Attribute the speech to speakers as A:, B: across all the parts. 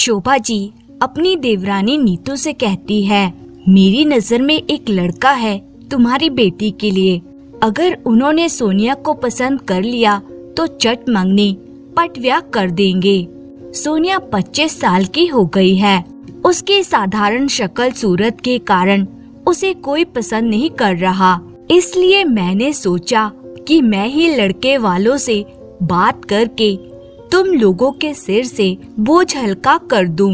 A: शोभा जी अपनी देवरानी नीतू से कहती है, मेरी नजर में एक लड़का है तुम्हारी बेटी के लिए। अगर उन्होंने सोनिया को पसंद कर लिया तो चट मंगनी पट ब्याह कर देंगे। सोनिया 25 साल की हो गई है। उसकी साधारण शक्ल सूरत के कारण उसे कोई पसंद नहीं कर रहा। इसलिए मैंने सोचा कि मैं ही लड़के वालों से बात करके तुम लोगों के सिर से बोझ हल्का कर दूं।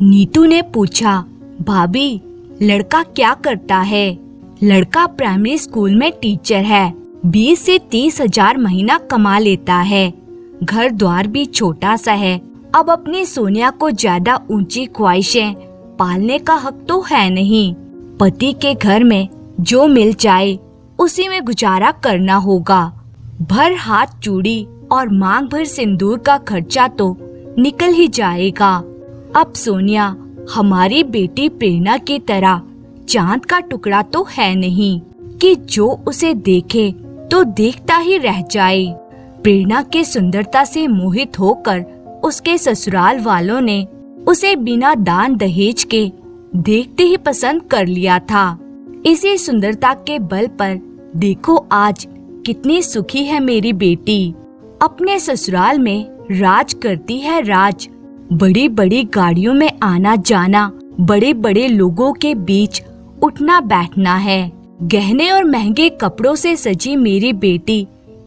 A: नीतू ने पूछा, भाभी लड़का क्या करता है? लड़का प्राइमरी स्कूल में टीचर है। 20 से 30 हजार महीना कमा लेता है। घर द्वार भी छोटा सा है। अब अपनी सोनिया को ज्यादा ऊंची ख्वाहिशें पालने का हक तो है नहीं। पति के घर में जो मिल जाए उसी में गुजारा करना होगा। भर हाथ चूड़ी और मांग भर सिंदूर का खर्चा तो निकल ही जाएगा। अब सोनिया हमारी बेटी प्रेरणा की तरह चांद का टुकड़ा तो है नहीं कि जो उसे देखे तो देखता ही रह जाए। प्रेरणा की सुंदरता से मोहित होकर उसके ससुराल वालों ने उसे बिना दान दहेज के देखते ही पसंद कर लिया था। इसी सुंदरता के बल पर देखो आज कितनी सुखी है मेरी बेटी। अपने ससुराल में राज करती है राज। बड़ी बड़ी गाड़ियों में आना जाना, बड़े बड़े लोगों के बीच उठना बैठना है। गहने और महंगे कपड़ों से सजी मेरी बेटी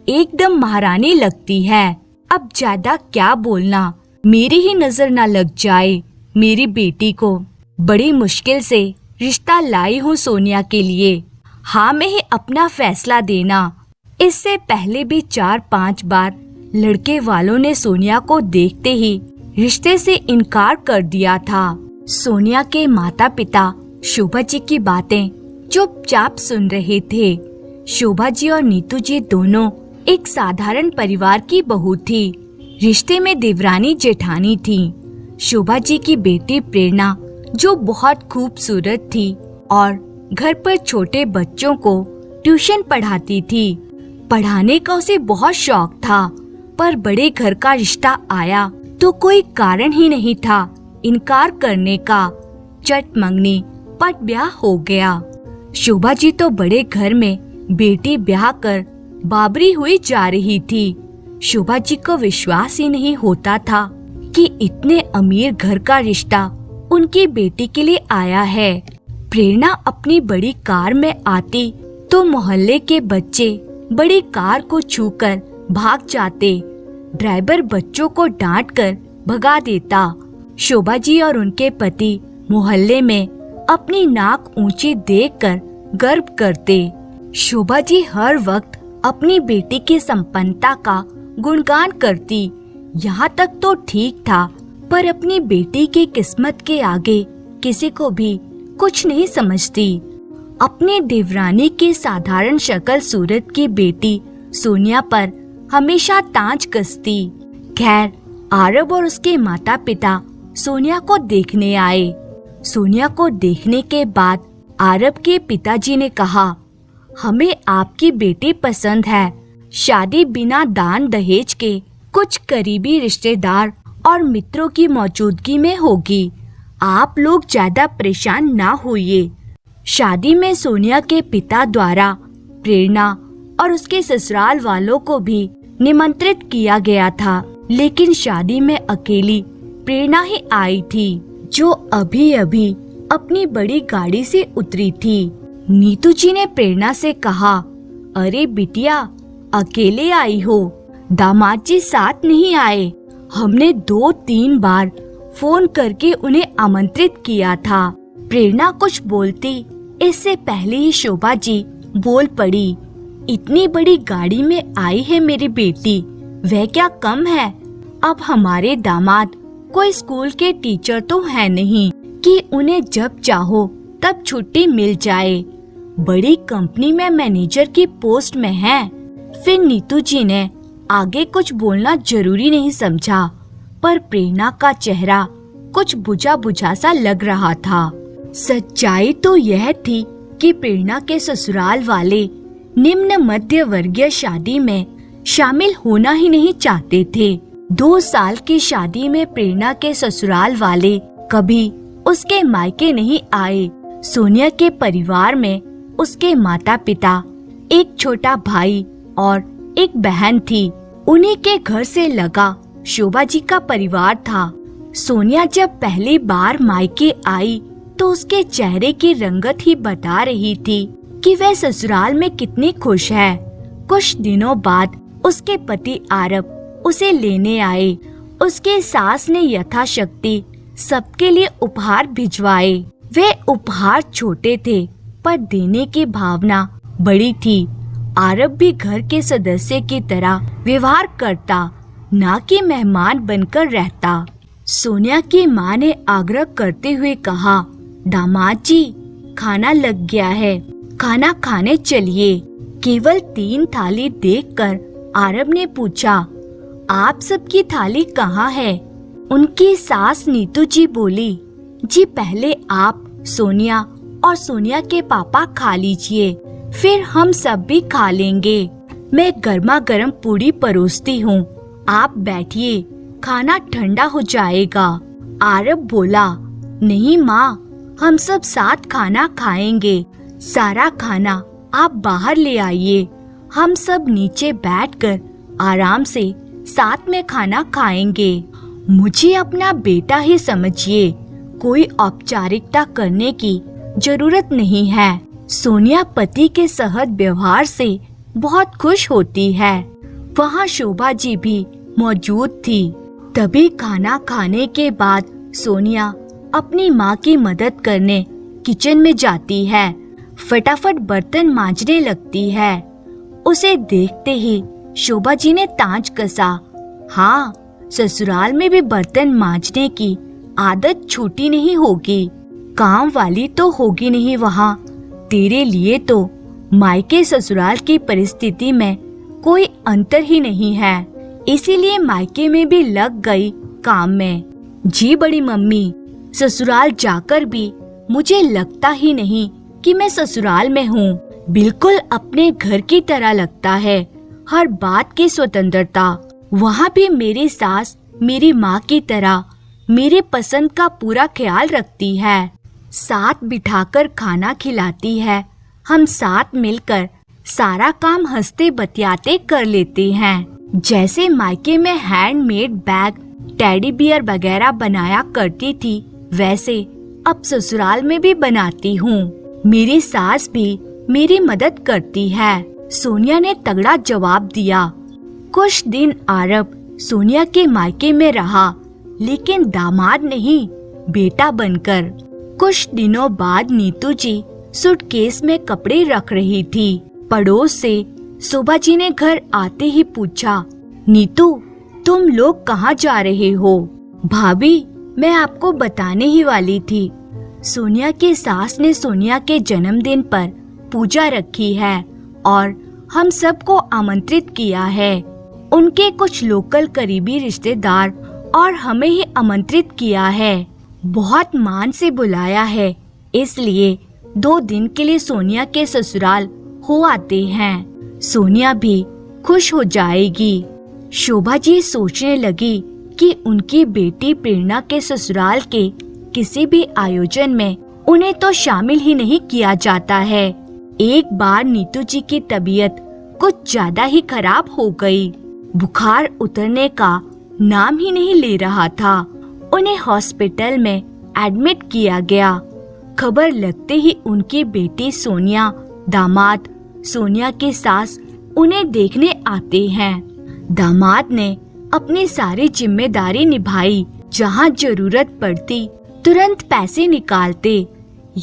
A: एकदम महारानी लगती है। अब ज्यादा क्या बोलना, मेरी ही नजर न लग जाए मेरी बेटी को। बड़ी मुश्किल से रिश्ता लाई हूँ सोनिया के लिए। हाँ में ही अपना फैसला देना। इससे पहले भी 4-5 बार लड़के वालों ने सोनिया को देखते ही रिश्ते से इनकार कर दिया था। सोनिया के माता पिता शोभा जी की बातें चुपचाप सुन रहे थे। शोभा जी और नीतू जी दोनों एक साधारण परिवार की बहू थी। रिश्ते में देवरानी जेठानी थी। शोभा जी की बेटी प्रेरणा जो बहुत खूबसूरत थी और घर पर छोटे बच्चों को ट्यूशन पढ़ाती थी। पढ़ाने का उसे बहुत शौक था, पर बड़े घर का रिश्ता आया तो कोई कारण ही नहीं था इनकार करने का। चट मंगनी पट ब्याह हो गया। शोभा जी तो बड़े घर में बेटी ब्याह कर बाबरी हुई जा रही थी। शोभा जी को विश्वास ही नहीं होता था कि इतने अमीर घर का रिश्ता उनकी बेटी के लिए आया है। प्रेरणा अपनी बड़ी कार में आती तो मोहल्ले के बच्चे बड़ी कार को छूकर भाग जाते। ड्राइवर बच्चों को डांटकर भगा देता। शोभा जी और उनके पति मोहल्ले में अपनी नाक ऊंची देखकर गर्व करते। शोभा जी हर वक्त अपनी बेटी की संपन्नता का गुणगान करती। यहाँ तक तो ठीक था, पर अपनी बेटी की किस्मत के आगे किसी को भी कुछ नहीं समझती। अपनी देवरानी की साधारण शक्ल सूरत की बेटी सोनिया पर हमेशा तांज कसती। खैर, आरब और उसके माता पिता सोनिया को देखने आए। सोनिया को देखने के बाद आरब के पिताजी ने कहा, हमें आपकी बेटी पसंद है। शादी बिना दान दहेज के कुछ करीबी रिश्तेदार और मित्रों की मौजूदगी में होगी। आप लोग ज्यादा परेशान ना होइए। शादी में सोनिया के पिता द्वारा प्रेरणा और उसके ससुराल वालों को भी निमंत्रित किया गया था, लेकिन शादी में अकेली प्रेरणा ही आई थी, जो अभी अभी अपनी बड़ी गाड़ी से उतरी थी। नीतू जी ने प्रेरणा से कहा, अरे बिटिया, अकेले आई हो? दामाद जी साथ नहीं आए? हमने 2-3 बार फोन करके उन्हें आमंत्रित किया था। प्रेरणा कुछ बोलती इससे पहले ही शोभा जी बोल पड़ी, इतनी बड़ी गाड़ी में आई है मेरी बेटी, वह क्या कम है? अब हमारे दामाद कोई स्कूल के टीचर तो है नहीं कि उन्हें जब चाहो तब छुट्टी मिल जाए। बड़ी कंपनी में मैनेजर की पोस्ट में है। फिर नीतू जी ने आगे कुछ बोलना जरूरी नहीं समझा, पर प्रेरणा का चेहरा कुछ बुझा बुझा सा लग रहा था। सच्चाई तो यह थी कि प्रेरणा के ससुराल वाले निम्न मध्य वर्गीय शादी में शामिल होना ही नहीं चाहते थे। 2 साल की शादी में प्रेरणा के ससुराल वाले कभी उसके मायके नहीं आए। सोनिया के परिवार में उसके माता पिता, एक छोटा भाई और एक बहन थी। उन्हीं के घर से लगा शोभा जी का परिवार था। सोनिया जब पहली बार मायके आई तो उसके चेहरे की रंगत ही बता रही थी कि वह ससुराल में कितनी खुश है। कुछ दिनों बाद उसके पति आरब उसे लेने आए। उसके सास ने यथाशक्ति सबके लिए उपहार भिजवाए। वे उपहार छोटे थे पर देने की भावना बड़ी थी। आरब भी घर के सदस्य की तरह व्यवहार करता, ना कि मेहमान बनकर रहता। सोनिया की माँ ने आग्रह करते हुए कहा, दामाद जी, खाना लग गया है, खाना खाने चलिए। केवल 3 थाली देखकर आरब ने पूछा, आप सबकी थाली कहाँ है? उनकी सास नीतू जी बोली, जी पहले आप, सोनिया और सोनिया के पापा खा लीजिए, फिर हम सब भी खा लेंगे। मैं गर्मा गर्म पूरी परोसती हूँ, आप बैठिए, खाना ठंडा हो जाएगा। आरब बोला, नहीं माँ, हम सब साथ खाना खाएंगे। सारा खाना आप बाहर ले आइए, हम सब नीचे बैठकर आराम से साथ में खाना खाएंगे। मुझे अपना बेटा ही समझिए, कोई औपचारिकता करने की जरूरत नहीं है। सोनिया पति के सहज व्यवहार से बहुत खुश होती है। वहाँ शोभा जी भी मौजूद थी। तभी खाना खाने के बाद सोनिया अपनी माँ की मदद करने किचन में जाती है। फटाफट बर्तन मांजने लगती है। उसे देखते ही शोभा जी ने तांज कसा, हाँ, ससुराल में भी बर्तन मांजने की आदत छूटी नहीं होगी। काम वाली तो होगी नहीं वहाँ। तेरे लिए तो मायके ससुराल की परिस्थिति में कोई अंतर ही नहीं है, इसीलिए मायके में भी लग गई काम में। जी बड़ी मम्मी, ससुराल जाकर भी मुझे लगता ही नहीं कि मैं ससुराल में हूँ। बिल्कुल अपने घर की तरह लगता है। हर बात की स्वतंत्रता। वहाँ भी मेरी सास मेरी माँ की तरह मेरे पसंद का पूरा ख्याल रखती है। साथ बिठाकर खाना खिलाती है। हम साथ मिलकर सारा काम हंसते बतियाते कर लेते हैं। जैसे मायके में हैंडमेड बैग, टेडी बियर वगैरह बनाया करती थी, वैसे अब ससुराल में भी बनाती हूँ। मेरी सास भी मेरी मदद करती है। सोनिया ने तगड़ा जवाब दिया। कुछ दिन आरब सोनिया के मायके में रहा, लेकिन दामाद नहीं, बेटा बनकर। कुछ दिनों बाद नीतू जी सूटकेस में कपड़े रख रही थी। पड़ोस से शोभा जी ने घर आते ही पूछा, नीतू, तुम लोग कहाँ जा रहे हो? भाभी, मैं आपको बताने ही वाली थी। सोनिया की सास ने सोनिया के जन्मदिन पर पूजा रखी है और हम सबको आमंत्रित किया है। उनके कुछ लोकल करीबी रिश्तेदार और हमें ही आमंत्रित किया है। बहुत मान से बुलाया है, इसलिए 2 दिन के लिए सोनिया के ससुराल हो आते हैं। सोनिया भी खुश हो जाएगी। शोभा जी सोचने लगी कि उनकी बेटी प्रेरणा के ससुराल के किसी भी आयोजन में उन्हें तो शामिल ही नहीं किया जाता है। एक बार नीतू जी की तबीयत कुछ ज्यादा ही खराब हो गई। बुखार उतरने का नाम ही नहीं ले रहा था। उन्हें हॉस्पिटल में एडमिट किया गया। खबर लगते ही उनकी बेटी सोनिया, दामाद, सोनिया की सास उन्हें देखने आते हैं। दामाद ने अपनी सारी जिम्मेदारी निभाई। जहाँ जरूरत पड़ती तुरंत पैसे निकालते।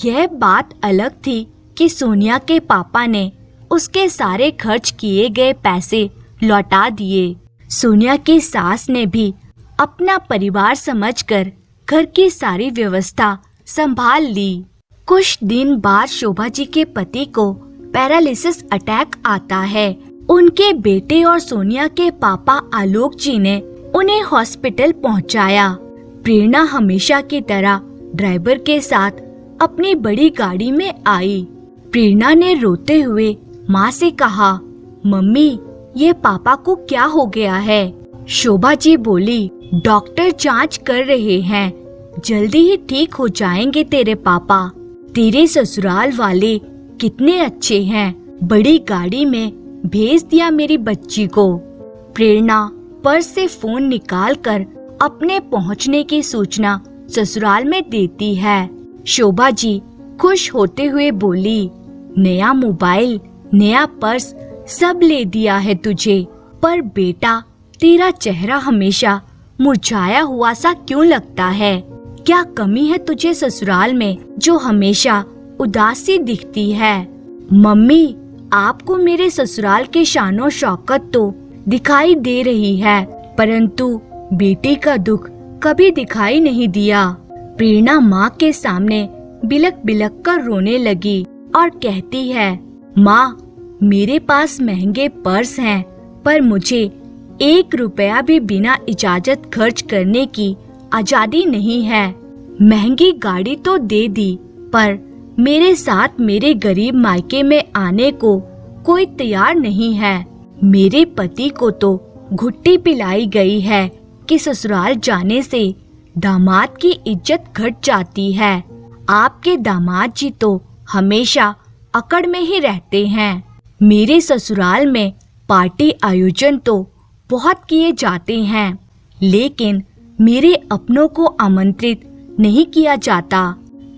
A: यह बात अलग थी कि सोनिया के पापा ने उसके सारे खर्च किए गए पैसे लौटा दिए। सोनिया की सास ने भी अपना परिवार समझकर घर की सारी व्यवस्था संभाल ली। कुछ दिन बाद शोभा जी के पति को पैरालिसिस अटैक आता है। उनके बेटे और सोनिया के पापा आलोक जी ने उन्हें हॉस्पिटल पहुंचाया। प्रेरणा हमेशा की तरह ड्राइवर के साथ अपनी बड़ी गाड़ी में आई। प्रेरणा ने रोते हुए माँ से कहा, मम्मी, ये पापा को क्या हो गया है? शोभा जी बोली, डॉक्टर जांच कर रहे हैं, जल्दी ही ठीक हो जाएंगे तेरे पापा। तेरे ससुराल वाले कितने अच्छे हैं, बड़ी गाड़ी में भेज दिया मेरी बच्ची को। प्रेरणा पर्स से फोन निकालकर अपने पहुंचने की सूचना ससुराल में देती है। शोभा जी खुश होते हुए बोली, नया मोबाइल, नया पर्स सब ले दिया है तुझे, पर बेटा तेरा चेहरा हमेशा मुरझाया हुआ सा क्यों लगता है? क्या कमी है तुझे ससुराल में जो हमेशा उदासी दिखती है? मम्मी, आपको मेरे ससुराल के शानो शौकत तो दिखाई दे रही है, परंतु बेटी का दुख कभी दिखाई नहीं दिया। प्रेरणा माँ के सामने बिलक बिलक कर रोने लगी और कहती है, माँ, मेरे पास महंगे पर्स हैं, पर मुझे 1 रुपया भी बिना इजाजत खर्च करने की आजादी नहीं है। महंगी गाड़ी तो दे दी, पर मेरे साथ मेरे गरीब मायके में आने को कोई तैयार नहीं है। मेरे पति को तो घुट्टी पिलाई गई है कि ससुराल जाने से दामाद की इज्जत घट जाती है। आपके दामाद जी तो हमेशा अकड़ में ही रहते हैं। मेरे ससुराल में पार्टी आयोजन तो बहुत किए जाते हैं, लेकिन मेरे अपनों को आमंत्रित नहीं किया जाता।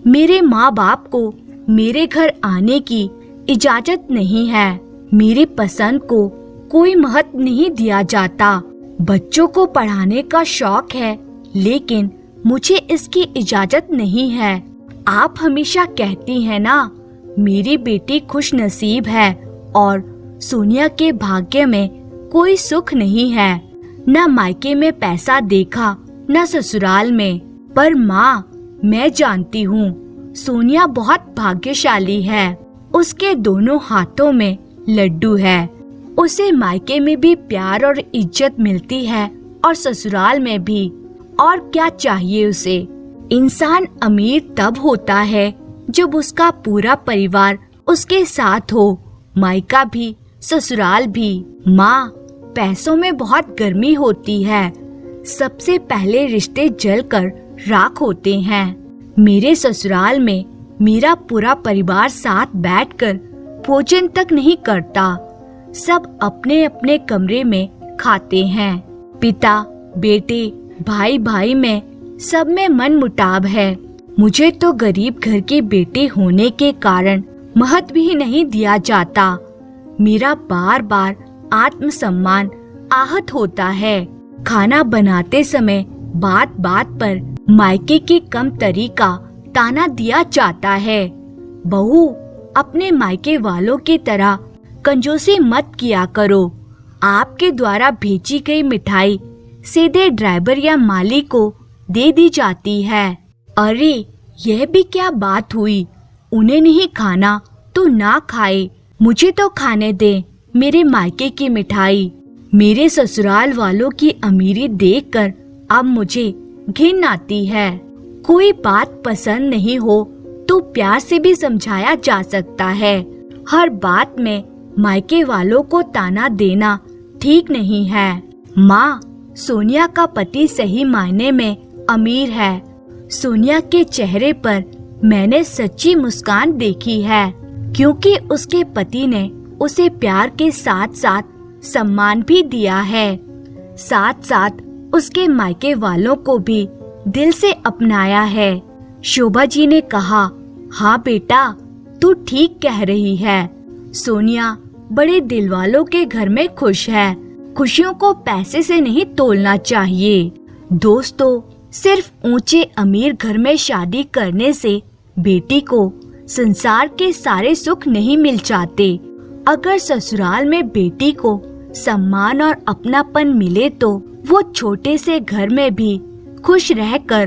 A: मेरे माँ बाप को मेरे घर आने की इजाजत नहीं है। मेरी पसंद को कोई महत्व नहीं दिया जाता। बच्चों को पढ़ाने का शौक है, लेकिन मुझे इसकी इजाजत नहीं है। आप हमेशा कहती हैं ना, मेरी बेटी खुश नसीब है और सोनिया के भाग्य में कोई सुख नहीं है। न मायके में पैसा देखा, न ससुराल में। पर माँ, मैं जानती हूँ सोनिया बहुत भाग्यशाली है। उसके दोनों हाथों में लड्डू है। उसे मायके में भी प्यार और इज्जत मिलती है और ससुराल में भी। और क्या चाहिए उसे? इंसान अमीर तब होता है जब उसका पूरा परिवार उसके साथ हो, मायका भी ससुराल भी। माँ, पैसों में बहुत गर्मी होती है। सबसे पहले रिश्ते जलकर राख होते हैं। मेरे ससुराल में मेरा पूरा परिवार साथ बैठकर भोजन तक नहीं करता। सब अपने अपने कमरे में खाते हैं। पिता, बेटे, भाई भाई में सब में मन मुटाव है। मुझे तो गरीब घर की बेटी होने के कारण महत्व ही नहीं दिया जाता। मेरा बार बार आत्मसम्मान आहत होता है। खाना बनाते समय बात बात पर मायके की कमतरी का ताना दिया जाता है। बहू, अपने मायके वालों की तरह कंजूसी मत किया करो। आपके द्वारा भेजी गई मिठाई सीधे ड्राइवर या माली को दे दी जाती है। अरे, यह भी क्या बात हुई? उन्हें नहीं खाना तो ना खाए, मुझे तो खाने दे मेरे मायके की मिठाई। मेरे ससुराल वालों की अमीरी देखकर अब मुझे घिन आती है। कोई बात पसंद नहीं हो तो प्यार से भी समझाया जा सकता है। हर बात में मायके वालों को ताना देना ठीक नहीं है। माँ, सोनिया का पति सही मायने में अमीर है। सोनिया के चेहरे पर मैंने सच्ची मुस्कान देखी है, क्योंकि उसके पति ने उसे प्यार के साथ साथ सम्मान भी दिया है। साथ साथ उसके मायके वालों को भी दिल से अपनाया है। शोभा जी ने कहा, हाँ बेटा, तू ठीक कह रही है। सोनिया बड़े दिल वालों के घर में खुश है। खुशियों को पैसे से नहीं तोलना चाहिए। दोस्तों, सिर्फ ऊंचे अमीर घर में शादी करने से बेटी को संसार के सारे सुख नहीं मिल जाते। अगर ससुराल में बेटी को सम्मान और अपनापन मिले तो वो छोटे से घर में भी खुश रहकर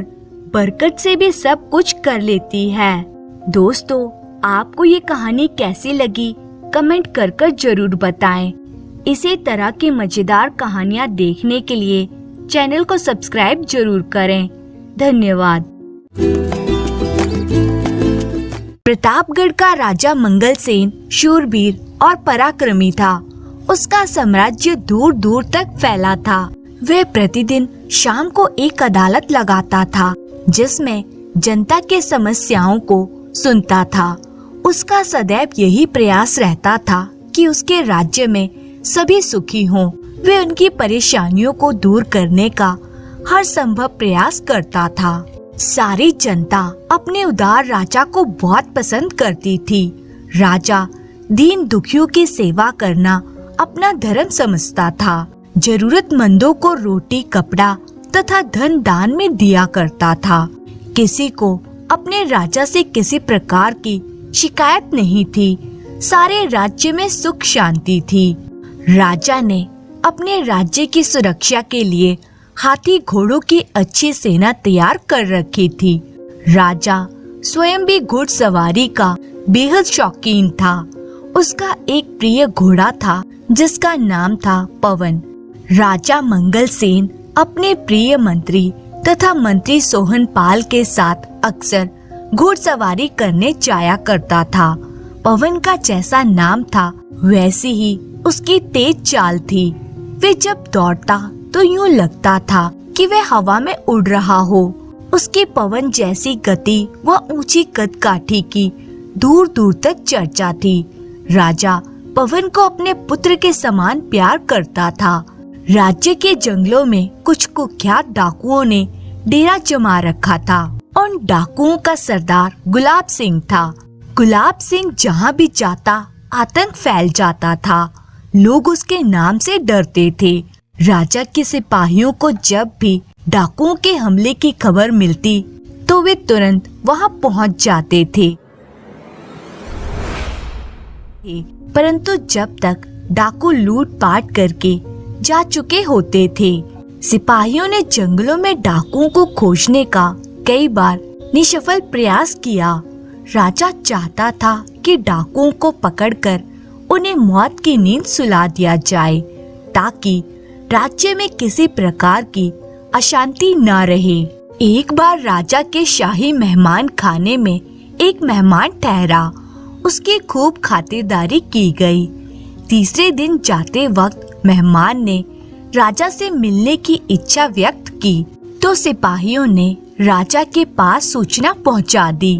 A: बरकत से भी सब कुछ कर लेती है। दोस्तों, आपको ये कहानी कैसी लगी कमेंट कर जरूर बताएं। इसी तरह की मजेदार कहानियाँ देखने के लिए चैनल को सब्सक्राइब जरूर करें। धन्यवाद। प्रतापगढ़ का राजा मंगलसेन शूरवीर और पराक्रमी था। उसका साम्राज्य दूर दूर तक फैला था। वह प्रतिदिन शाम को एक अदालत लगाता था जिसमें जनता के समस्याओं को सुनता था। उसका सदैव यही प्रयास रहता था कि उसके राज्य में सभी सुखी हों। वह उनकी परेशानियों को दूर करने का हर संभव प्रयास करता था। सारी जनता अपने उदार राजा को बहुत पसंद करती थी। राजा दीन दुखियों की सेवा करना अपना धर्म समझता था। जरूरतमंदों को रोटी, कपड़ा तथा धन दान में दिया करता था। किसी को अपने राजा से किसी प्रकार की शिकायत नहीं थी। सारे राज्य में सुख शांति थी। राजा ने अपने राज्य की सुरक्षा के लिए हाथी घोड़ों की अच्छी सेना तैयार कर रखी थी। राजा स्वयं भी घुड़सवारी का बेहद शौकीन था। उसका एक प्रिय घोड़ा था जिसका नाम था पवन। राजा मंगलसेन अपने प्रिय मंत्री तथा मंत्री सोहनपाल के साथ अक्सर घुड़सवारी करने जाया करता था। पवन का जैसा नाम था वैसी ही उसकी तेज चाल थी। वे जब दौड़ता तो यूं लगता था कि वह हवा में उड़ रहा हो। उसकी पवन जैसी गति व ऊंची कदकाठी की दूर दूर तक चर्चा थी। राजा पवन को अपने पुत्र के समान प्यार करता था। राज्य के जंगलों में कुछ कुख्यात डाकुओं ने डेरा जमा रखा था। उन डाकुओं का सरदार गुलाब सिंह था। गुलाब सिंह जहाँ भी जाता आतंक फैल जाता था। लोग उसके नाम से डरते थे। राजा के सिपाहियों को जब भी डाकुओं के हमले की खबर मिलती तो वे तुरंत वहां पहुंच जाते थे। परंतु जब तक डाकू लूटपाट करके जा चुके होते थे, सिपाहियों ने जंगलों में डाकुओं को खोजने का कई बार निष्फल प्रयास किया। राजा चाहता था कि डाकुओं को पकड़कर उन्हें मौत की नींद सुला दिया जाए ताकि राज्य में किसी प्रकार की अशांति न रहे। एक बार राजा के शाही मेहमान खाने में एक मेहमान ठहरा। उसकी खूब खातिरदारी की गई। तीसरे दिन जाते वक्त मेहमान ने राजा से मिलने की इच्छा व्यक्त की तो सिपाहियों ने राजा के पास सूचना पहुंचा दी।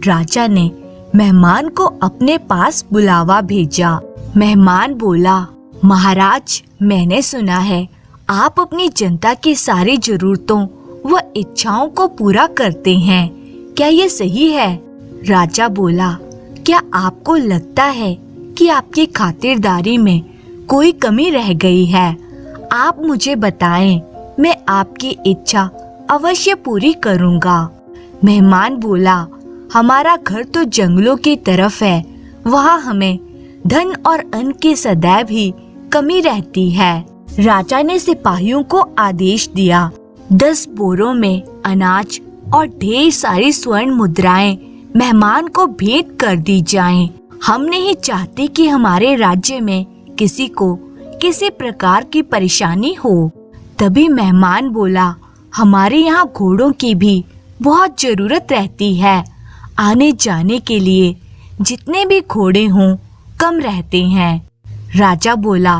A: राजा ने मेहमान को अपने पास बुलावा भेजा। मेहमान बोला, महाराज, मैंने सुना है आप अपनी जनता की सारी जरूरतों व इच्छाओं को पूरा करते हैं। क्या ये सही है? राजा बोला, क्या आपको लगता है कि आपकी खातिरदारी में कोई कमी रह गई है? आप मुझे बताएं, मैं आपकी इच्छा अवश्य पूरी करूंगा। मेहमान बोला, हमारा घर तो जंगलों की तरफ है, वहाँ हमें धन और अन्न की सदैव ही कमी रहती है। राजा ने सिपाहियों को आदेश दिया, 10 बोरों में अनाज और ढेर सारी स्वर्ण मुद्राएं मेहमान को भेंट कर दी जाएं। हम नहीं चाहते कि हमारे राज्य में किसी को किसी प्रकार की परेशानी हो। तभी मेहमान बोला, हमारे यहाँ घोड़ों की भी बहुत जरूरत रहती है। आने जाने के लिए जितने भी घोड़े हों कम रहते हैं। राजा बोला,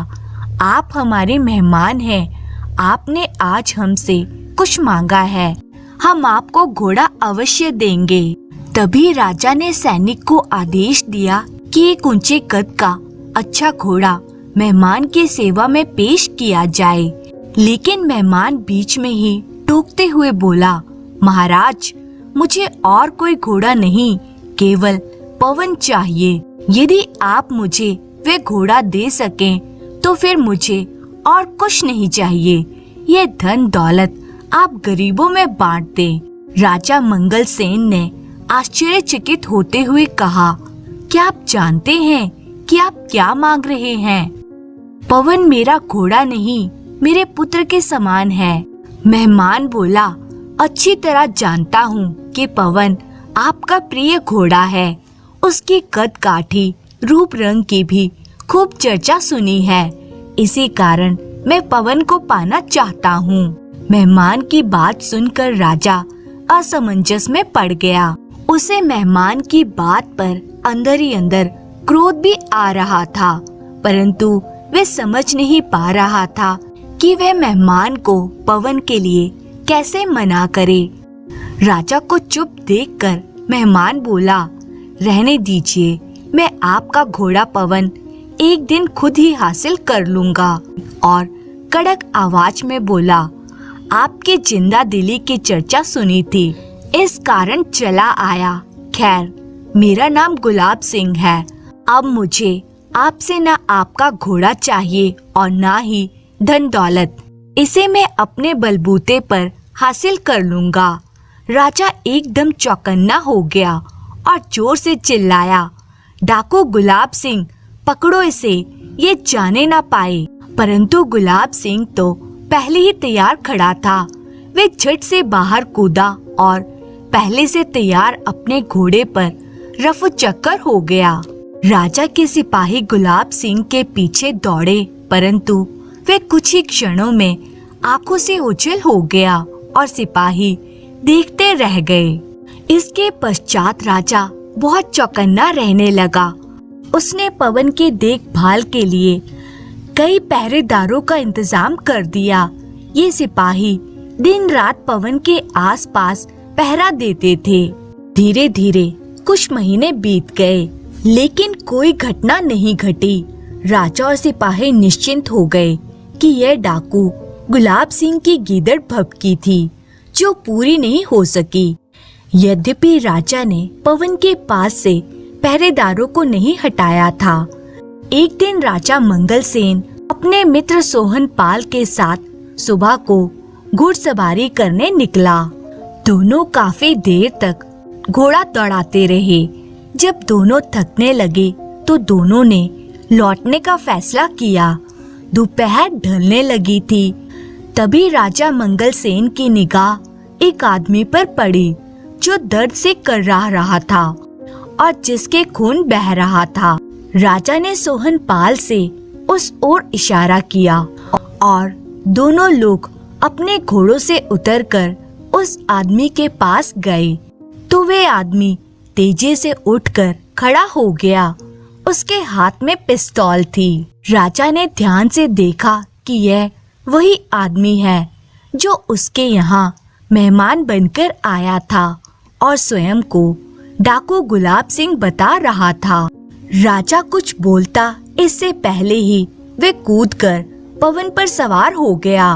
A: आप हमारे मेहमान हैं, आपने आज हमसे कुछ मांगा है, हम आपको घोड़ा अवश्य देंगे। तभी राजा ने सैनिक को आदेश दिया कि एक ऊंचे कद का अच्छा घोड़ा मेहमान की सेवा में पेश किया जाए। लेकिन मेहमान बीच में ही टोकते हुए बोला, महाराज, मुझे और कोई घोड़ा नहीं, केवल पवन चाहिए। यदि आप मुझे वे घोड़ा दे सकें तो फिर मुझे और कुछ नहीं चाहिए। ये धन दौलत आप गरीबों में बांट दें। राजा मंगलसेन ने आश्चर्यचकित होते हुए कहा, क्या आप जानते हैं कि आप क्या मांग रहे हैं? पवन मेरा घोड़ा नहीं, मेरे पुत्र के समान है। मेहमान बोला, अच्छी तरह जानता हूँ कि पवन आपका प्रिय घोड़ा है। उसकी कद काठी, रूप रंग की भी खूब चर्चा सुनी है। इसी कारण मैं पवन को पाना चाहता हूँ। मेहमान की बात सुनकर राजा असमंजस में पड़ गया। उसे मेहमान की बात पर अंदर ही अंदर क्रोध भी आ रहा था, परंतु वे समझ नहीं पा रहा था कि वह मेहमान को पवन के लिए कैसे मना करे। राजा को चुप देखकर मेहमान बोला, रहने दीजिए, मैं आपका घोड़ा पवन एक दिन खुद ही हासिल कर लूंगा। और कड़क आवाज में बोला, आपकी जिंदा दिली की चर्चा सुनी थी, इस कारण चला आया। खैर, मेरा नाम गुलाब सिंह है। अब मुझे आपसे ना आपका घोड़ा चाहिए और ना ही धन दौलत, इसे मैं अपने बलबूते पर हासिल कर लूंगा। राजा एकदम चौकन्ना हो गया और जोर से चिल्लाया, डाकू गुलाब सिंह, पकड़ो इसे, ये जाने ना पाए। परंतु गुलाब सिंह तो पहले ही तैयार खड़ा था। वे झट से बाहर कूदा और पहले से तैयार अपने घोड़े पर रफू चक्कर हो गया। राजा के सिपाही गुलाब सिंह के पीछे दौड़े, परंतु वे कुछ ही क्षणों में आंखों से ओझल हो गया और सिपाही देखते रह गए। इसके पश्चात राजा बहुत चौकन्ना रहने लगा। उसने पवन की देखभाल के लिए कई पहरेदारों का इंतजाम कर दिया। ये सिपाही दिन रात पवन के आसपास पहरा देते थे। धीरे धीरे कुछ महीने बीत गए, लेकिन कोई घटना नहीं घटी। राजा और सिपाही निश्चिंत हो गए कि यह डाकू गुलाब सिंह की गीदड़ भभकी थी, जो पूरी नहीं हो सकी। यद्यपि राजा ने पवन के पास से पहरेदारों को नहीं हटाया था। एक दिन राजा मंगलसेन अपने मित्र सोहन पाल के साथ सुबह को घुड़सवारी करने निकला। दोनों काफी देर तक घोड़ा दौड़ाते रहे। जब दोनों थकने लगे तो दोनों ने लौटने का फैसला किया। दोपहर ढलने लगी थी। तभी राजा मंगलसेन की निगाह एक आदमी पर पड़ी, जो दर्द से कर्राह रहा था और जिसके खून बह रहा था। राजा ने सोहन पाल से उस ओर इशारा किया और दोनों लोग अपने घोड़ों से उतरकर उस आदमी के पास गए तो वे आदमी तेजी से उठकर खड़ा हो गया। उसके हाथ में पिस्तौल थी। राजा ने ध्यान से देखा कि यह वही आदमी है जो उसके यहाँ मेहमान बनकर आया था और स्वयं को डाकू गुलाब सिंह बता रहा था। राजा कुछ बोलता इससे पहले ही वे कूदकर पवन पर सवार हो गया।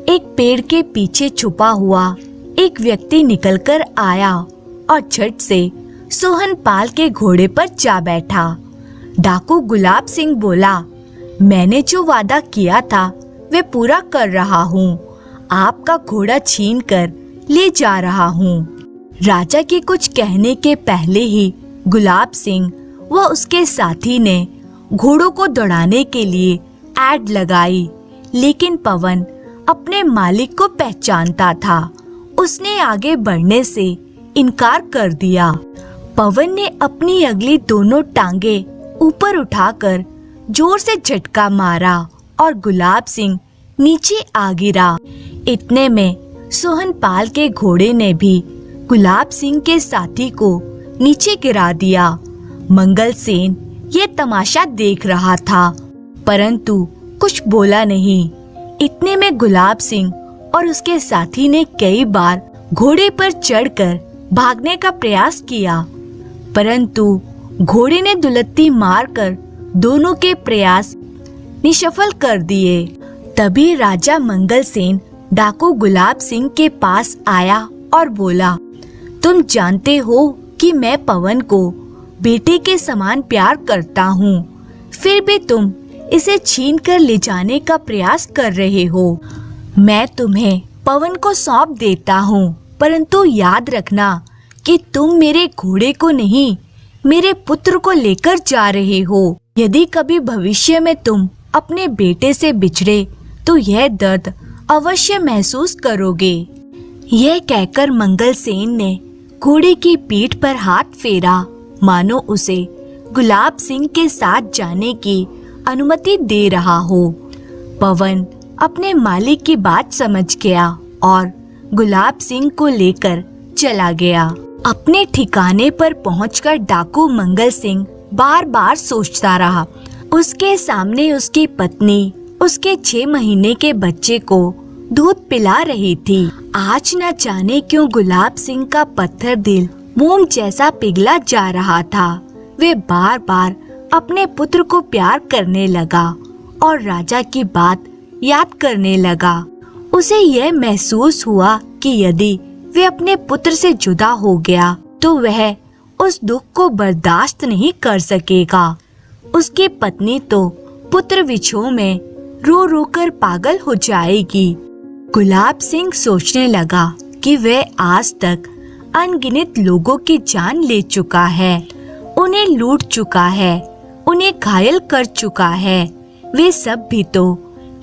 A: एक पेड़ के पीछे छुपा हुआ एक व्यक्ति निकलकर आया और झट से सोहन पाल के घोड़े पर जा बैठा। डाकू गुलाब सिंह बोला, मैंने जो वादा किया था वे पूरा कर रहा हूँ। आपका घोड़ा छीनकर ले जा रहा हूँ। राजा के कुछ कहने के पहले ही गुलाब सिंह व उसके साथी ने घोड़ों को दौड़ाने के लिए ऐड लगाई, लेकिन पवन अपने मालिक को पहचानता था। उसने आगे बढ़ने से इनकार कर दिया। पवन ने अपनी अगली दोनों टांगे ऊपर उठाकर जोर से झटका मारा और गुलाब सिंह नीचे आ गिरा। इतने में सोहन पाल के घोड़े ने भी गुलाब सिंह के साथी को नीचे गिरा दिया। मंगलसेन ये तमाशा देख रहा था, परंतु कुछ बोला नहीं। इतने में गुलाब सिंह और उसके साथी ने कई बार घोड़े पर चढ़कर भागने का प्रयास किया, परंतु घोड़े ने दुलत्ती मारकर दोनों के प्रयास निष्फल कर दिए। तभी राजा मंगलसेन डाकू गुलाब सिंह के पास आया और बोला, तुम जानते हो कि मैं पवन को बेटे के समान प्यार करता हूँ, फिर भी तुम इसे छीन कर ले जाने का प्रयास कर रहे हो। मैं तुम्हें पवन को सौंप देता हूँ, परंतु याद रखना कि तुम मेरे घोड़े को नहीं, मेरे पुत्र को लेकर जा रहे हो। यदि कभी भविष्य में तुम अपने बेटे से बिछड़े तो यह दर्द अवश्य महसूस करोगे। यह कहकर मंगलसेन ने घोड़े की पीठ पर हाथ फेरा, मानो उसे गुलाब सिंह के साथ जाने की अनुमति दे रहा हो। पवन अपने मालिक की बात समझ गया और गुलाब सिंह को लेकर चला गया। अपने ठिकाने पर पहुंचकर डाकू मंगल सिंह बार बार सोचता रहा। उसके सामने उसकी पत्नी, उसके 6 महीने के बच्चे को दूध पिला रही थी। आज न जाने क्यों गुलाब सिंह का पत्थर दिल मोम जैसा पिघला जा रहा था। वे बार बार अपने पुत्र को प्यार करने लगा और राजा की बात याद करने लगा। उसे यह महसूस हुआ कि यदि वे अपने पुत्र से जुदा हो गया तो वह उस दुख को बर्दाश्त नहीं कर सकेगा। उसकी पत्नी तो पुत्र विछोह में रो रो कर पागल हो जाएगी। गुलाब सिंह सोचने लगा कि वह आज तक अनगिनत लोगों की जान ले चुका है, उन्हें लूट चुका है, उन्हें घायल कर चुका है। वे सब भी तो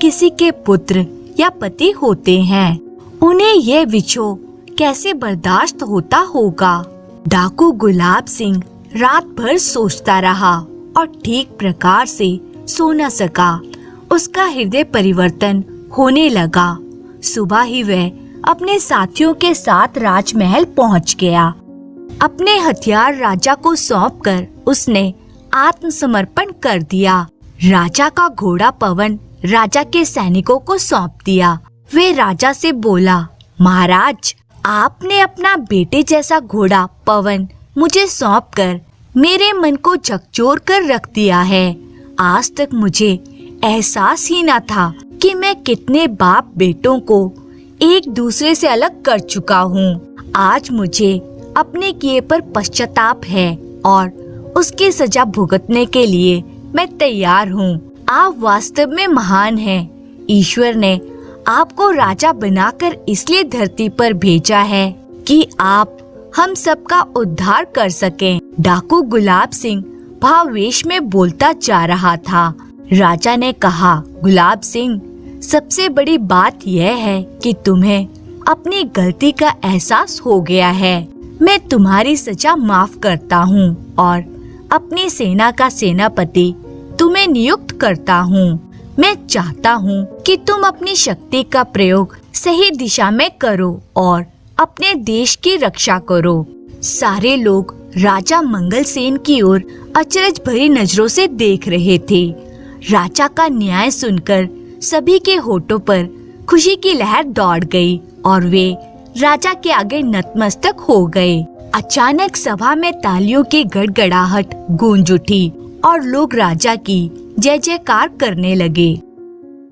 A: किसी के पुत्र या पति होते हैं। उन्हें यह विछोह कैसे बर्दाश्त होता होगा। डाकू गुलाब सिंह रात भर सोचता रहा और ठीक प्रकार से सो न सका। उसका हृदय परिवर्तन होने लगा। सुबह ही वह अपने साथियों के साथ राजमहल पहुंच गया। अपने हथियार राजा को सौंपकर उसने आत्मसमर्पण कर दिया। राजा का घोड़ा पवन राजा के सैनिकों को सौंप दिया। वे राजा से बोला, महाराज, आपने अपना बेटे जैसा घोड़ा पवन मुझे सौंपकर मेरे मन को झकझोर कर रख दिया है। आज तक मुझे एहसास ही न था कि मैं कितने बाप बेटों को एक दूसरे से अलग कर चुका हूँ। आज मुझे अपने किए पर पश्चाताप है और उसकी सजा भुगतने के लिए मैं तैयार हूँ। आप वास्तव में महान हैं। ईश्वर ने आपको राजा बनाकर इसलिए धरती पर भेजा है कि आप हम सबका उद्धार कर सकें। डाकू गुलाब सिंह भावावेश में बोलता जा रहा था। राजा ने कहा, गुलाब सिंह, सबसे बड़ी बात यह है कि तुम्हें अपनी गलती का एहसास हो गया है। मैं तुम्हारी सजा माफ करता हूँ और अपनी सेना का सेनापति तुम्हें नियुक्त करता हूँ। मैं चाहता हूँ कि तुम अपनी शक्ति का प्रयोग सही दिशा में करो और अपने देश की रक्षा करो। सारे लोग राजा मंगलसेन की ओर अचरज भरी नजरों से देख रहे थे। राजा का न्याय सुनकर सभी के होठों पर खुशी की लहर दौड़ गई और वे राजा के आगे नतमस्तक हो गए। अचानक सभा में तालियों की गड़गड़ाहट गूंज उठी और लोग राजा की जय जयकार करने लगे।